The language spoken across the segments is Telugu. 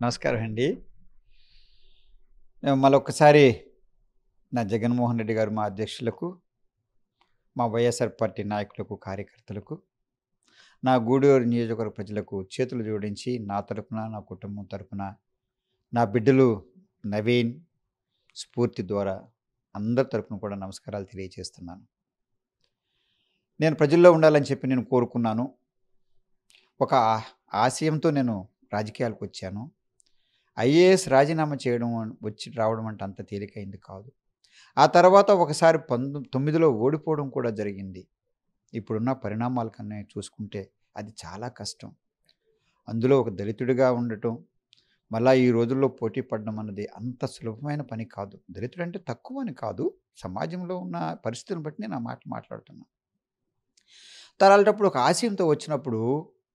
నమస్కారం అండి. మళ్ళొక్కసారి నా జగన్మోహన్ రెడ్డి గారు మా అధ్యక్షులకు, మా వైఎస్ఆర్ పార్టీ నాయకులకు, కార్యకర్తలకు, నా గూడూరు నియోజకవర్గ ప్రజలకు చేతులు జోడించి నా తరపున, నా కుటుంబం తరపున, నా బిడ్డలు నవీన్, స్ఫూర్తి ద్వారా అందరి తరపున కూడా నమస్కారాలు తెలియజేస్తున్నాను. నేను ప్రజల్లో ఉండాలని చెప్పి నేను కోరుకున్నాను. ఒక ఆశయంతో నేను రాజకీయాలకు వచ్చాను. ఐఏఎస్ రాజీనామా చేయడం రావడం అంటే అంత తేలికైంది కాదు. ఆ తర్వాత ఒకసారి 19లో ఓడిపోవడం కూడా జరిగింది. ఇప్పుడున్న పరిణామాల కన్నా చూసుకుంటే అది చాలా కష్టం. అందులో ఒక దళితుడిగా ఉండటం, మళ్ళా ఈ రోజుల్లో పోటీ పడడం అన్నది అంత సులభమైన పని కాదు. దళితుడంటే తక్కువ అని కాదు, సమాజంలో ఉన్న పరిస్థితులను బట్టి నేను ఆ మాట మాట్లాడుతున్నాను. అలాంటప్పుడు ఒక ఆశయంతో వచ్చినప్పుడు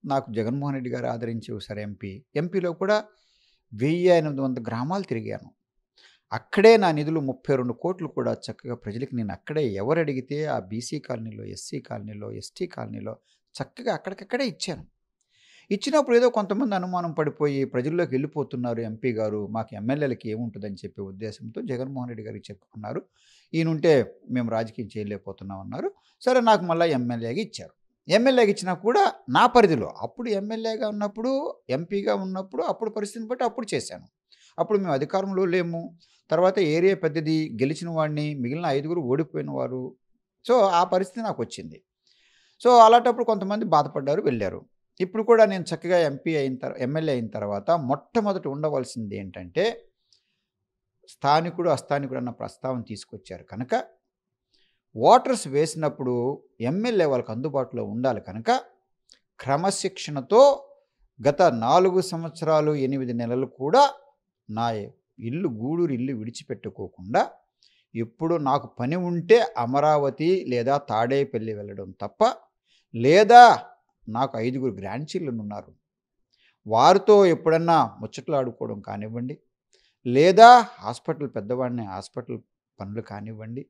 నాకు జగన్మోహన్ రెడ్డి గారు ఆదరించి ఒకసారి ఎంపీలో కూడా 1800 గ్రామాలు తిరిగాను. అక్కడే నా నిధులు 32 కోట్లు కూడా చక్కగా ప్రజలకు నేను అక్కడే ఎవరు అడిగితే ఆ బీసీ కాలనీలో, ఎస్సీ కాలనీలో, ఎస్టీ కాలనీలో చక్కగా అక్కడికక్కడే ఇచ్చాను. ఇచ్చినప్పుడు ఏదో కొంతమంది అనుమానం పడిపోయి ప్రజల్లోకి వెళ్ళిపోతున్నారు ఎంపీ గారు, మాకు ఎమ్మెల్యేలకి ఏముంటుందని చెప్పే ఉద్దేశంతో జగన్మోహన్ రెడ్డి గారికి చెప్పుకున్నారు. ఈయనుంటే మేము రాజకీయం చేయలేకపోతున్నాం అన్నారు. సరే, నాకు మళ్ళీ ఎమ్మెల్యేగా ఇచ్చారు. ఎమ్మెల్యేగా ఇచ్చినా కూడా నా పరిధిలో, అప్పుడు ఎమ్మెల్యేగా ఉన్నప్పుడు, ఎంపీగా ఉన్నప్పుడు అప్పుడు పరిస్థితిని బట్టి అప్పుడు చేశాను. అప్పుడు మేము అధికారంలో లేము. తర్వాత ఏరియా పెద్దది, గెలిచిన వాడిని, మిగిలిన 5గురు ఓడిపోయిన వారు. సో ఆ పరిస్థితి నాకు వచ్చింది. సో అలాంటప్పుడు కొంతమంది బాధపడ్డారు, వెళ్ళారు. ఇప్పుడు కూడా నేను చక్కగా ఎమ్మెల్యే అయిన తర్వాత మొట్టమొదటి ఉండవలసింది ఏంటంటే స్థానికుడు అస్థానికుడు అన్న ప్రస్తావన తీసుకొచ్చారు కనుక ఓటర్స్ వేసినప్పుడు ఎమ్మెల్యే వాళ్ళకి అందుబాటులో ఉండాలి కనుక క్రమశిక్షణతో గత 4 సంవత్సరాలు 8 నెలలు కూడా నా గూడూరు ఇల్లు విడిచిపెట్టుకోకుండా ఎప్పుడు నాకు పని ఉంటే అమరావతి లేదా తాడేపల్లి వెళ్ళడం తప్ప, లేదా నాకు 5గురు గ్రాండ్ చిల్డ్రన్ ఉన్నారు, వారితో ఎప్పుడన్నా ముచ్చట్లు ఆడుకోవడం కానివ్వండి, లేదా పెద్దవాడిని హాస్పిటల్ పనులు కానివ్వండి,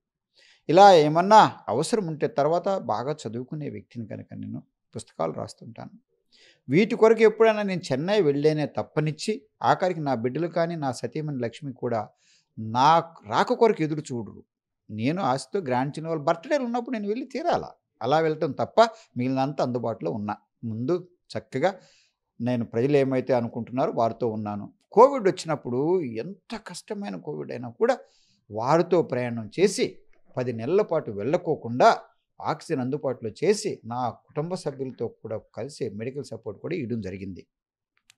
ఇలా ఏమన్నా అవసరం ఉంటే తర్వాత బాగా చదువుకునే వ్యక్తిని కనుక నేను పుస్తకాలు రాస్తుంటాను. వీటి కొరకు ఎప్పుడైనా నేను చెన్నై వెళ్ళేనే తప్పనిచ్చి ఆఖరికి నా బిడ్డలు కానీ నా సతీమణి లక్ష్మి కూడా నా రాక కొరకు ఎదురు చూడరు. నేను ఆశతో గ్రాండ్ చిన్న వాళ్ళ బర్త్డేలు ఉన్నప్పుడు నేను వెళ్ళి తీరాలా, అలా వెళ్ళటం తప్ప మిగిలినంత అందుబాటులో ఉన్నా. ముందు చక్కగా నేను ప్రజలు ఏమైతే అనుకుంటున్నారో వారితో ఉన్నాను. కోవిడ్ వచ్చినప్పుడు ఎంత కష్టమైన కోవిడ్ అయినా కూడా వారితో ప్రయాణం చేసి 10 నెలల పాటు వెళ్ళకోకుండా ఆక్సిజన్ అందుబాటులో చేసి నా కుటుంబ సభ్యులతో కూడా కలిసి మెడికల్ సపోర్ట్ కూడా ఇవ్వడం జరిగింది.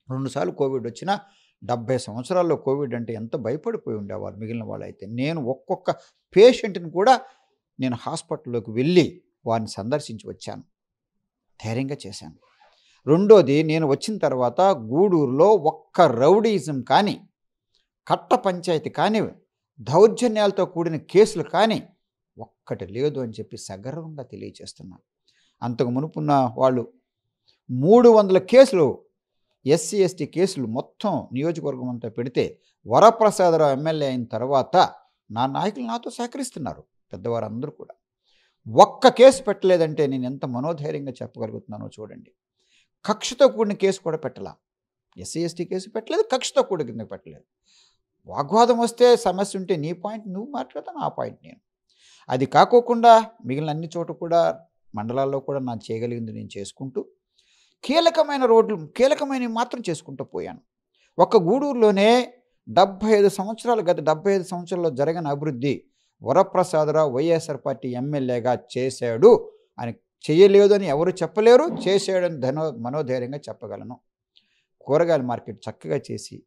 2 సార్లు కోవిడ్ వచ్చినా 70 సంవత్సరాల్లో కోవిడ్ అంటే ఎంత భయపడిపోయి ఉండేవారు మిగిలిన వాళ్ళైతే. నేను ఒక్కొక్క పేషెంట్ని కూడా నేను హాస్పిటల్లోకి వెళ్ళి వారిని సందర్శించి వచ్చాను, ధైర్యంగా చేశాను. రెండోది, నేను వచ్చిన తర్వాత గూడూరులో ఒక్క రౌడీయిజం కానీ, కట్ట పంచాయతీ కానీ, దౌర్జన్యాలతో కూడిన కేసులు కానీ ఒక్కటి లేదు అని చెప్పి సగర్వంగా తెలియజేస్తున్నాను. అంతకు మునుపున్న వాళ్ళు 300 కేసులు, ఎస్సీ ఎస్టీ కేసులు మొత్తం నియోజకవర్గం అంతా పెడితే వరప్రసాదరావు ఎమ్మెల్యే అయిన తర్వాత నా నాయకులు నాతో సహకరిస్తున్నారు, పెద్దవారందరూ కూడా. ఒక్క కేసు పెట్టలేదంటే నేను ఎంత మనోధైర్యంగా చెప్పగలుగుతున్నానో చూడండి. కక్షతో కూడిన కేసు కూడా పెట్టలా. ఎస్సీ ఎస్టీ కేసు పెట్టలేదు, కక్షతో కూడిన కింద పెట్టలేదు. వాగ్వాదం వస్తే సమస్య ఉంటే నీ పాయింట్ నువ్వు మాట్లాడతాను, నా పాయింట్ నేను. అది కాకోకుండా మిగిలిన అన్ని చోట కూడా మండలాల్లో కూడా నేను చేయగలిగింది నేను చేసుకుంటూ, కీలకమైన రోడ్లు కీలకమైనవి మాత్రం చేసుకుంటూ పోయాను. ఒక్క గూడూరులోనే 75 సంవత్సరాల్లో జరగని అభివృద్ధి వరప్రసాదరావు వైఎస్ఆర్ పార్టీ ఎమ్మెల్యేగా చేశాడు అని, చేయలేదు అని ఎవరు చెప్పలేరు, చేసాడని మనోధైర్యంగా చెప్పగలను. కూరగాయల మార్కెట్ చక్కగా చేసి,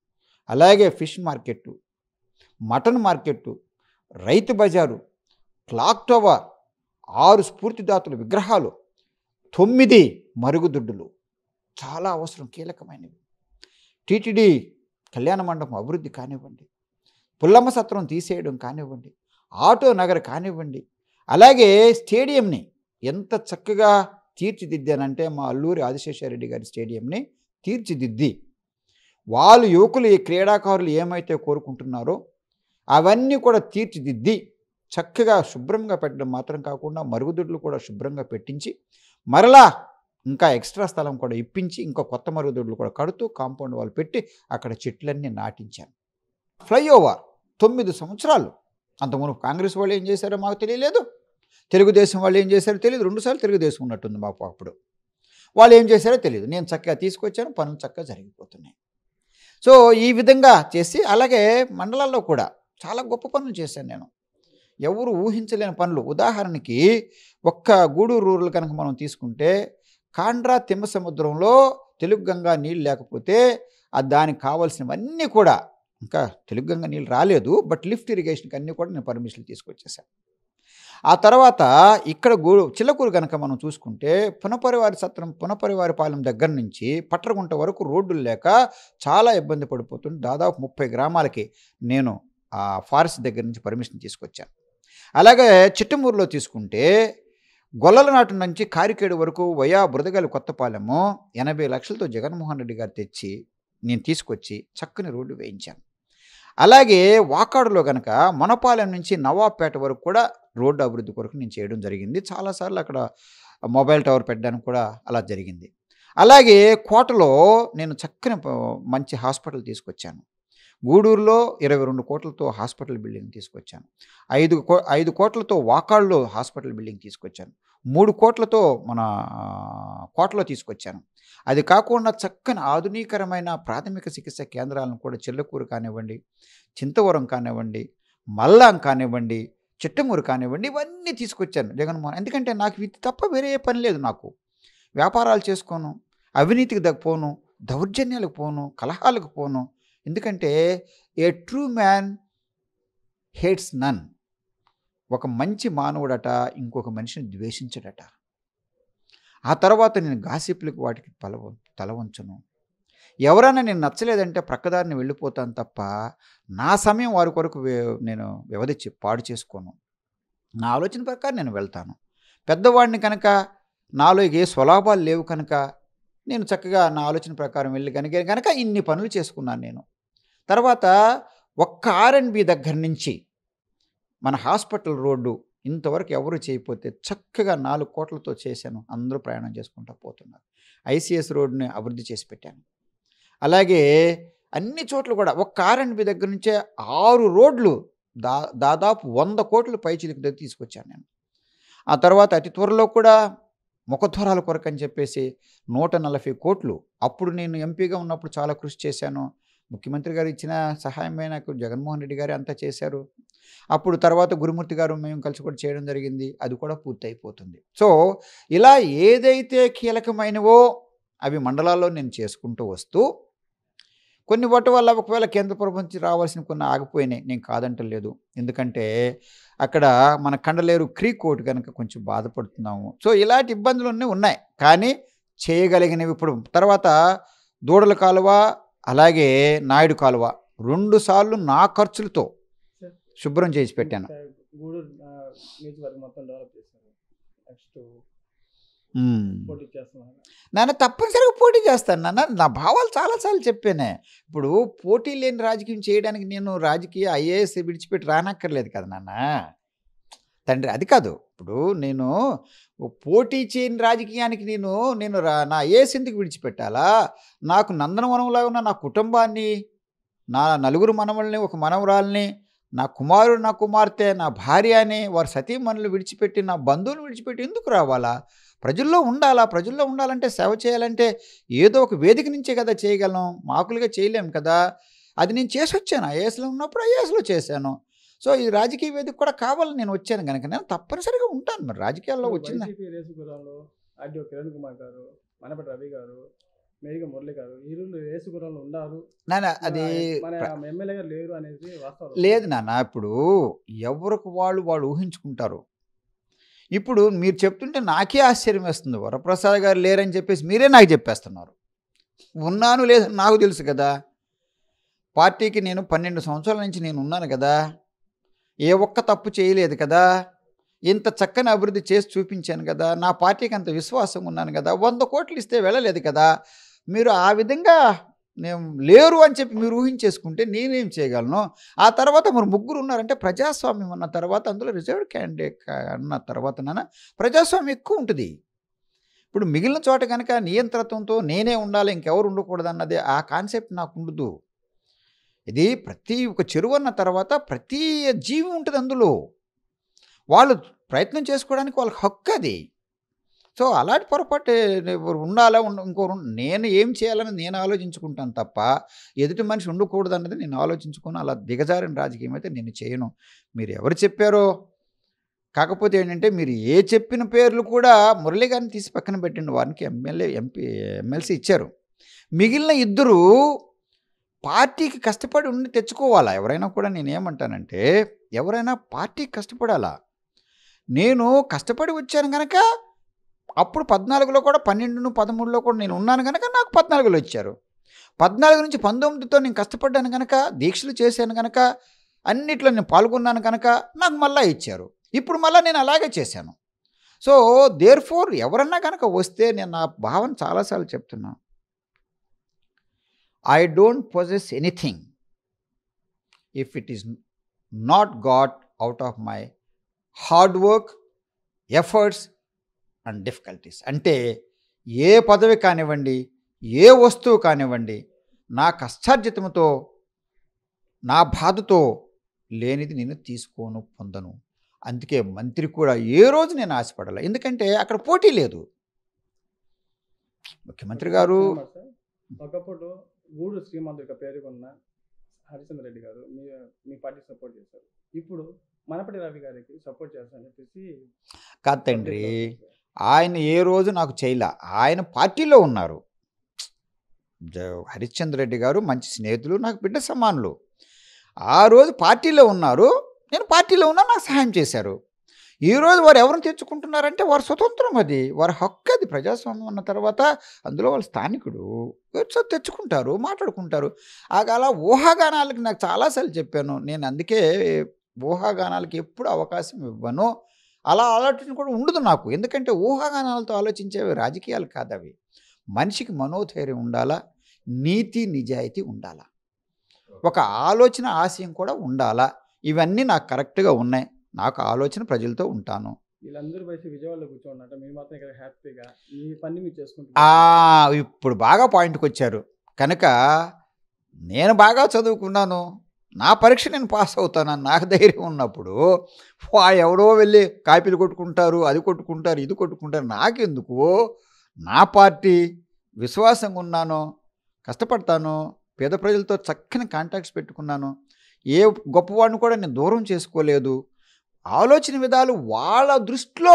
అలాగే ఫిష్ మార్కెట్టు, మటన్ మార్కెట్టు, రైతు బజారు, క్లాక్ టవర్, 6 స్ఫూర్తిదాతుల విగ్రహాలు, 9 మరుగుదొడ్డులు చాలా అవసరం, కీలకమైనవి. టీటీడీ కళ్యాణ మండపం అభివృద్ధి కానివ్వండి, పుల్లమ్మ సత్రం తీసేయడం కానివ్వండి, ఆటో నగర్ కానివ్వండి, అలాగే స్టేడియంని ఎంత చక్కగా తీర్చిదిద్దానంటే మా అల్లూరి ఆదిశేషారెడ్డి గారి స్టేడియంని తీర్చిదిద్ది వాళ్ళు యువకులు, ఈ క్రీడాకారులు ఏమైతే కోరుకుంటున్నారో అవన్నీ కూడా తీర్చిదిద్ది చక్కగా శుభ్రంగా పెట్టడం మాత్రం కాకుండా మరుగుదొడ్లు కూడా శుభ్రంగా పెట్టించి మరలా ఇంకా ఎక్స్ట్రా స్థలం కూడా ఇప్పించి ఇంకా కొత్త మరుగుదొడ్లు కూడా కడుతూ కాంపౌండ్ వాళ్ళు పెట్టి అక్కడ చెట్లన్నీ నాటించాను. ఫ్లైఓవర్ 9 సంవత్సరాలు. అంతకుముందు కాంగ్రెస్ వాళ్ళు ఏం చేశారో మాకు తెలియలేదు, తెలుగుదేశం వాళ్ళు ఏం చేశారో తెలియదు. 2 సార్లు తెలుగుదేశం ఉన్నట్టుంది మాకు అప్పుడు. వాళ్ళు ఏం చేశారో తెలియదు. నేను చక్కగా తీసుకొచ్చాను, పనులు చక్కగా జరిగిపోతున్నాయి. సో ఈ విధంగా చేసి అలాగే మండలాల్లో కూడా చాలా గొప్ప పనులు చేశాను నేను. ఎవరు ఊహించలేని పనులు. ఉదాహరణకి ఒక్క గూడూరు రూరల్ కనుక మనం తీసుకుంటే కాండ్రా తిమ్మ సముద్రంలో తెలుగు గంగా నీళ్ళు లేకపోతే దానికి కావాల్సినవన్నీ కూడా, ఇంకా తెలుగు గంగా నీళ్ళు రాలేదు, బట్ లిఫ్ట్ ఇరిగేషన్కి అన్నీ కూడా నేను పర్మిషన్లు తీసుకొచ్చేసాను. ఆ తర్వాత ఇక్కడ చిల్లకూరు కనుక మనం చూసుకుంటే పునపరివారి సత్రం పునపరివారి పాలెం దగ్గర నుంచి పట్రగుంట వరకు రోడ్డులు లేక చాలా ఇబ్బంది పడిపోతుంది. దాదాపు 30 గ్రామాలకి నేను ఆ ఫారెస్ట్ దగ్గర నుంచి పర్మిషన్ తీసుకొచ్చాను. అలాగే చిట్టమూరులో తీసుకుంటే గొల్లలనాటు నుంచి కారికేడు వరకు వయా బురదగల కొత్తపాలెము 80 లక్షలతో జగన్మోహన్ రెడ్డి గారు తెచ్చి నేను తీసుకొచ్చి చక్కని రోడ్డు వేయించాను. అలాగే వాకాడులో కనుక మొనపాలెం నుంచి నవాబ్పేట వరకు కూడా రోడ్డు అభివృద్ధి కొరకు నేను చేయడం జరిగింది. చాలాసార్లు అక్కడ మొబైల్ టవర్ పెట్టడానికి కూడా అలా జరిగింది. అలాగే కోటలో నేను చక్కని మంచి హాస్పిటల్ తీసుకొచ్చాను. గూడూరులో 22 కోట్లతో హాస్పిటల్ బిల్డింగ్ తీసుకొచ్చాను. 5 కోట్లతో వాకాడులో హాస్పిటల్ బిల్డింగ్ తీసుకొచ్చాను. 3 కోట్లతో మన కోటలో తీసుకొచ్చాను. అది కాకుండా చక్కని ఆధునీకరమైన ప్రాథమిక చికిత్స కేంద్రాలను కూడా చిల్లకూరు కానివ్వండి, చింతవరం కానివ్వండి, మల్లాం కానివ్వండి, చిట్టమూరు కానివ్వండి, ఇవన్నీ తీసుకొచ్చాను జగన్మోహన్. ఎందుకంటే నాకు ఇది తప్ప వేరే పని లేదు. నాకు వ్యాపారాలు చేసుకోను, అవినీతికి పోను, దౌర్జన్యాలకు పోను, కలహాలకు పోను. ఎందుకంటే ఏ ట్రూ మ్యాన్ హేట్స్ నన్. ఒక మంచి మానవుడట ఇంకొక మనిషిని ద్వేషించడట. ఆ తర్వాత నేను గాసిప్లకు వాటికి తల వంచను. ఎవరైనా నేను నచ్చలేదంటే ప్రక్కదారిని వెళ్ళిపోతాను తప్ప నా సమయం వారి కొరకు నేను వ్యవధి పాడు చేసుకోను. నా ఆలోచన ప్రకారం నేను వెళ్తాను. పెద్దవాడిని కనుక నాలో ఏ స్వలాభాలు లేవు కనుక నేను చక్కగా నా ఆలోచన ప్రకారం వెళ్ళి కనుక ఇన్ని పనులు చేసుకున్నాను నేను. తర్వాత ఒక్క R&B దగ్గర నుంచి మన హాస్పిటల్ రోడ్డు ఇంతవరకు ఎవరు చేయకపోతే చక్కగా 4 కోట్లతో చేశాను. అందరూ ప్రయాణం చేసుకుంటూ పోతున్నారు. ICS రోడ్డుని అభివృద్ధి చేసి పెట్టాను. అలాగే అన్ని చోట్ల కూడా ఒక్క R&B దగ్గర నుంచే 6 రోడ్లు దాదాపు 100 కోట్ల పైచిలకు దగ్గర తీసుకొచ్చాను నేను. ఆ తర్వాత అతి త్వరలో కూడా ముఖద్వారాల కొరకు అని చెప్పేసి 140 కోట్లు అప్పుడు నేను ఎంపీగా ఉన్నప్పుడు చాలా కృషి చేశాను. ముఖ్యమంత్రి గారు ఇచ్చిన సహాయమే నాకు జగన్మోహన్ రెడ్డి గారు అంతా చేశారు. అప్పుడు తర్వాత గురుమూర్తి గారు మేము కలిసి కూడా చేయడం జరిగింది. అది కూడా పూర్తి అయిపోతుంది. సో ఇలా ఏదైతే కీలకమైనవో అవి మండలాల్లో నేను చేసుకుంటూ వస్తూ కొన్ని వాటి వల్ల ఒకవేళ కేంద్ర ప్రభుత్వం నుంచి రావాల్సిన కొన్ని ఆగిపోయినాయి. నేను కాదంటలేదు. ఎందుకంటే అక్కడ మన కండలేరు క్రీక్ ఒకటి కనుక కొంచెం బాధపడుతున్నాము. సో ఇలాంటి ఇబ్బందులు ఉన్నాయి. కానీ చేయగలిగినవి ఇప్పుడు తర్వాత దూడల కాలువ అలాగే నాయుడు కాలువ 2 సార్లు నా ఖర్చులతో శుభ్రం చేసి పెట్టాను. నాన్న తప్పనిసరిగా పోటీ చేస్తాను నాన్న. నా భావాలు చాలాసార్లు చెప్పానే. ఇప్పుడు పోటీ లేని రాజకీయం చేయడానికి నేను రాజకీయ IAS విడిచిపెట్టి రానక్కర్లేదు కదా నాన్న తండ్రి. అది కాదు. ఇప్పుడు నేను పోటీ చేయని రాజకీయానికి నేను నా IAS ఎందుకు విడిచిపెట్టాలా? నాకు నందనవనంలా ఉన్న నా కుటుంబాన్ని, నా 4 మనవల్ని, 1 మనవరాల్ని, నా కుమారుడు, నా కుమార్తె, నా భార్య అని వారి సతీమణులు విడిచిపెట్టి నా బంధువులు విడిచిపెట్టి ఎందుకు రావాలా? ప్రజల్లో ఉండాలా. ప్రజల్లో ఉండాలంటే సేవ చేయాలంటే ఏదో ఒక వేదిక నుంచే కదా చేయగలం. మాకులుగా చేయలేం కదా. అది నేను చేసి వచ్చాను. IASలో ఉన్నప్పుడు IASలో చేశాను. సో ఈ రాజకీయ వేదిక కూడా కావాలని నేను వచ్చాను కనుక నేను తప్పనిసరిగా ఉంటాను. మరి రాజకీయాల్లో వచ్చింది నాన్న. అది లేదు నాన్న. ఇప్పుడు ఎవరికి వాళ్ళు ఊహించుకుంటారు. ఇప్పుడు మీరు చెప్తుంటే నాకే ఆశ్చర్యం వేస్తుంది. వరప్రసాద్ గారు లేరని చెప్పేసి మీరే నాకు చెప్పేస్తున్నారు. ఉన్నాను లేదని నాకు తెలుసు కదా. పార్టీకి నేను 12 సంవత్సరాల నుంచి నేను ఉన్నాను కదా. ఏ ఒక్క తప్పు చేయలేదు కదా. ఇంత చక్కని అభివృద్ధి చేసి చూపించాను కదా. నా పార్టీకి అంత విశ్వాసం ఉన్నాను కదా. 100 కోట్లు ఇస్తే వెళ్ళలేదు కదా. మీరు ఆ విధంగా నేను లేరు అని చెప్పి మీరు ఊహించేసుకుంటే నేనేం చేయగలను? ఆ తర్వాత మరి 3 ఉన్నారంటే ప్రజాస్వామ్యం అన్న తర్వాత అందులో రిజర్వ్డ్ క్యాండిడేట్ అన్న తర్వాత ప్రజాస్వామ్యం ఎక్కువ ఉంటుంది. ఇప్పుడు మిగిలిన చోట కనుక నియంత్రణతో నేనే ఉండాలి, ఇంకెవరు ఉండకూడదన్నది ఆ కాన్సెప్ట్ నాకు ఉండదు. ఇది ప్రతి ఒక చెరువు అన్న తర్వాత ప్రతి జీవి ఉంటుంది అందులో. వాళ్ళు ప్రయత్నం చేసుకోవడానికి వాళ్ళకి హక్కు అది. సో, అలాంటి పొరపాటు ఉండాలా ఇంకోరు నేను ఏం చేయాలని నేను ఆలోచించుకుంటాను తప్ప, ఎదుటి మనిషి ఉండకూడదన్నది నేను ఆలోచించుకొని అలా దిగజారిన రాజకీయం అయితే నేను చేయను. మీరు ఎవరు చెప్పారో, కాకపోతే ఏంటంటే మీరు ఏ చెప్పిన పేర్లు కూడా మురళీ గారిని తీసి పక్కన పెట్టండి. వారికి ఎమ్మెల్సీ ఇచ్చారు. మిగిలిన ఇద్దరు పార్టీకి కష్టపడి ఉండి తెచ్చుకోవాలా. ఎవరైనా కూడా నేనేమంటానంటే, ఎవరైనా పార్టీకి కష్టపడాలా. నేను కష్టపడి వచ్చాను కనుక అప్పుడు 14లో కూడా 12, 13లో కూడా నేను ఉన్నాను కనుక నాకు 14లో ఇచ్చారు. 14 నుంచి 19తో నేను కష్టపడ్డాను కనుక, దీక్షలు చేశాను కనుక, అన్నిట్లో నేను పాల్గొన్నాను కనుక నాకు మళ్ళా ఇచ్చారు. ఇప్పుడు మళ్ళీ నేను అలాగే చేశాను. సో దేర్ఫోర్ ఎవరన్నా కనుక వస్తే నేను నా భావన చాలాసార్లు చెప్తున్నాను. I don't possess anything if it is not got out of my hard work, efforts and difficulties. అంటే ఏ పదవి కానివ్వండి, ఏ వస్తువు కానివ్వండి, నా కష్టార్జితంతో, నా బాధతో లేనిది నేను తీసుకోను, పొందను. అందుకే మంత్రి కూడా ఏ రోజు నేను ఆశపడాలి. ఎందుకంటే అక్కడ పోటీ లేదు. ముఖ్యమంత్రి గారు ఒకప్పుడు గూడు శ్రీమంతుడిగా పేరుకున్న హరిచంద్ర రెడ్డి గారు మీ పార్టీ సపోర్ట్ చేశారు. ఇప్పుడు మనపటి రవి గారికి సపోర్ట్ చేస్తారని చెప్పేసి కాదు తండ్రి, ఆయన ఏ రోజు నాకు చేయలే. ఆయన పార్టీలో ఉన్నారు. హరిశ్చంద్ర రెడ్డి గారు మంచి స్నేహితులు, నాకు బిడ్డ సమానులు. ఆ రోజు పార్టీలో ఉన్నారు, నేను పార్టీలో ఉన్నా, నాకు సహాయం చేశారు. ఈరోజు వారు ఎవరిని తెచ్చుకుంటున్నారంటే వారు స్వతంత్రం, అది వారి హక్కు. అది ప్రజాస్వామ్యం అన్న తర్వాత అందులో వాళ్ళు స్థానికుడు తెచ్చుకుంటారు, మాట్లాడుకుంటారు. అలా ఊహాగానాలకి నాకు చాలాసార్లు చెప్పాను. నేను అందుకే ఊహాగానాలకి ఎప్పుడు అవకాశం ఇవ్వను. అలా ఆలోచన కూడా ఉండదు నాకు. ఎందుకంటే ఊహాగానాలతో ఆలోచించేవి రాజకీయాలు కాదు అవి. మనిషికి మనోధైర్యం ఉండాలా, నీతి నిజాయితీ ఉండాలా, ఒక ఆలోచన ఆశయం కూడా ఉండాలా. ఇవన్నీ నాకు కరెక్ట్గా ఉన్నాయి. నాకు ఆలోచన ప్రజలతో ఉంటాను. వీళ్ళందరూ బయట విజయవాడలో కూర్చోన్నట్టు మీరు మాత్రం ఇక్కడ హ్యాపీగా మీ పని మీరు చేసుకుంటారు. ఇప్పుడు బాగా పాయింట్కి వచ్చారు. కనుక నేను బాగా చదువుకున్నాను, నా పరీక్ష నేను పాస్ అవుతానని నాకు ధైర్యం ఉన్నప్పుడు ఎవడో వెళ్ళి కాపీలు కొట్టుకుంటారు, అది కొట్టుకుంటారు, ఇది కొట్టుకుంటారు. నాకెందుకు? నా పార్టీ విశ్వాసంగా ఉన్నాను, కష్టపడతాను, పేద ప్రజలతో చక్కని కాంటాక్ట్స్ పెట్టుకున్నాను. ఏ గొప్పవాడిని కూడా నేను దూరం చేసుకోలేదు. ఆలోచన విధాలు వాళ్ళ దృష్టిలో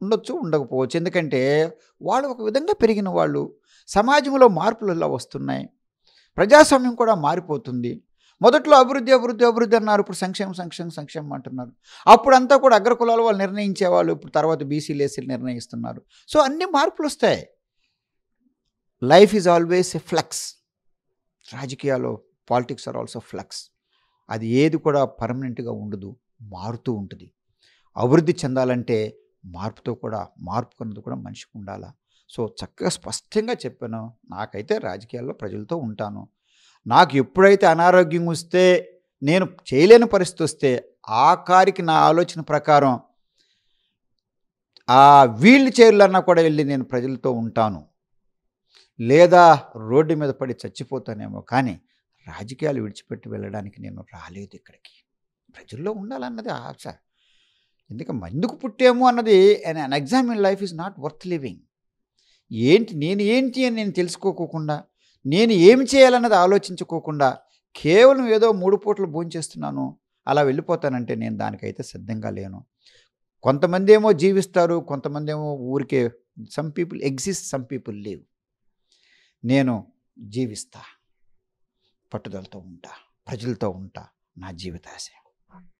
ఉండొచ్చు, ఉండకపోవచ్చు. ఎందుకంటే వాళ్ళు ఒక విధంగా పెరిగిన వాళ్ళు. సమాజంలో మార్పులు ఇలా వస్తున్నాయి, ప్రజాస్వామ్యం కూడా మారిపోతుంది. మొదట్లో అభివృద్ధి అభివృద్ధి అభివృద్ధి అన్నారు, ఇప్పుడు సంక్షేమం సంక్షేమం సంక్షేమం అంటున్నారు. అప్పుడంతా కూడా అగ్రకులాలు వాళ్ళు నిర్ణయించేవాళ్ళు, ఇప్పుడు తర్వాత బీసీలు ఎస్సీలు నిర్ణయిస్తున్నారు. సో అన్ని మార్పులు వస్తాయి. Life is always a flux. రాజకీయాలు, పాలిటిక్స్ ఆర్ ఆల్సో ఫ్లక్స్. అది ఏది కూడా పర్మనెంట్గా ఉండదు, మారుతూ ఉంటుంది. అభివృద్ధి చెందాలంటే మార్పుతో కూడా, మార్పు కన్నది కూడా మనిషికి ఉండాలా. సో చక్కగా స్పష్టంగా చెప్పాను. నాకైతే రాజకీయాల్లో ప్రజలతో ఉంటాను. నాకు ఎప్పుడైతే అనారోగ్యం వస్తే, నేను చేయలేని పరిస్థితి వస్తే, ఆఖరికి నా ఆలోచన ప్రకారం ఆ వీల్ చైర్లన్నా కూడా వెళ్ళి నేను ప్రజలతో ఉంటాను. లేదా రోడ్డు మీద పడి చచ్చిపోతానేమో, కానీ రాజకీయాలు విడిచిపెట్టి వెళ్ళడానికి నేను రాలేదు ఇక్కడికి. ప్రజల్లో ఉండాలన్నది ఆశ. ఎందుకు పుట్టాము అన్నది an exam in life is not worth living. నేను ఏంటి అని నేను తెలుసుకోకుండా, నేను ఏమి చేయాలన్నది ఆలోచించుకోకుండా, కేవలం ఏదో 3 పూటలు భోంచేస్తున్నాను అలా వెళ్ళిపోతానంటే నేను దానికైతే సిద్ధంగా లేను. కొంతమంది ఏమో జీవిస్తారు, కొంతమంది ఏమో ఊరికే. Some people exist, some people live. నేను జీవిస్తా, పట్టుదలతో ఉంటా, ప్రజలతో ఉంటా. నా జీవితాశయం.